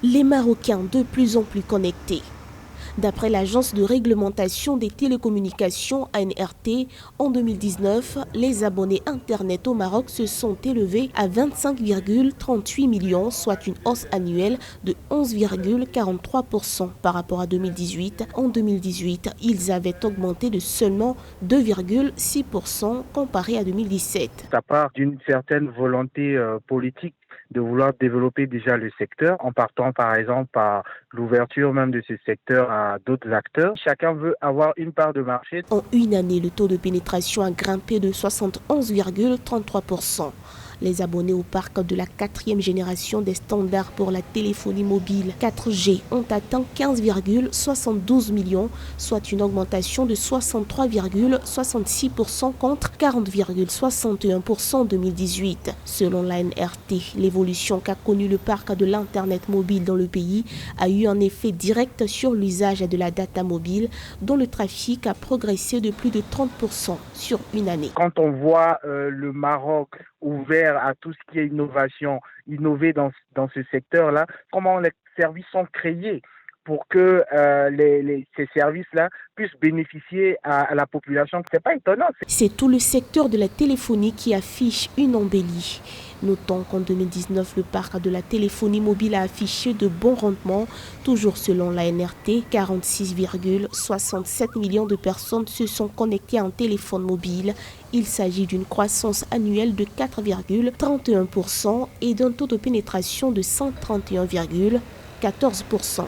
Les Marocains de plus en plus connectés. D'après l'agence de réglementation des télécommunications ANRT, en 2019, les abonnés Internet au Maroc se sont élevés à 25,38 millions, soit une hausse annuelle de 11,43% par rapport à 2018. En 2018, ils avaient augmenté de seulement 2,6% comparé à 2017. Ça part d'une certaine volonté politique de vouloir développer déjà le secteur en partant par exemple par l'ouverture même de ce secteur à d'autres acteurs. Chacun veut avoir une part de marché. En une année, le taux de pénétration a grimpé de 71,33%. Les abonnés au parc de la 4e génération des standards pour la téléphonie mobile 4G ont atteint 15,72 millions, soit une augmentation de 63,66% contre 40,61% en 2018. Selon l'ANRT, l'évolution qu'a connue le parc de l'Internet mobile dans le pays a eu un effet direct sur l'usage de la data mobile, dont le trafic a progressé de plus de 30% sur une année. Quand on voit le Maroc ouvert à tout ce qui est innovation, innover dans ce secteur-là, comment les services sont créés pour que ces services-là puissent bénéficier à la population. C'est pas étonnant. C'est tout le secteur de la téléphonie qui affiche une embellie. Notons qu'en 2019, le parc de la téléphonie mobile a affiché de bons rendements. Toujours selon l'ANRT, 46,67 millions de personnes se sont connectées à un téléphone mobile. Il s'agit d'une croissance annuelle de 4,31% et d'un taux de pénétration de 131,14%.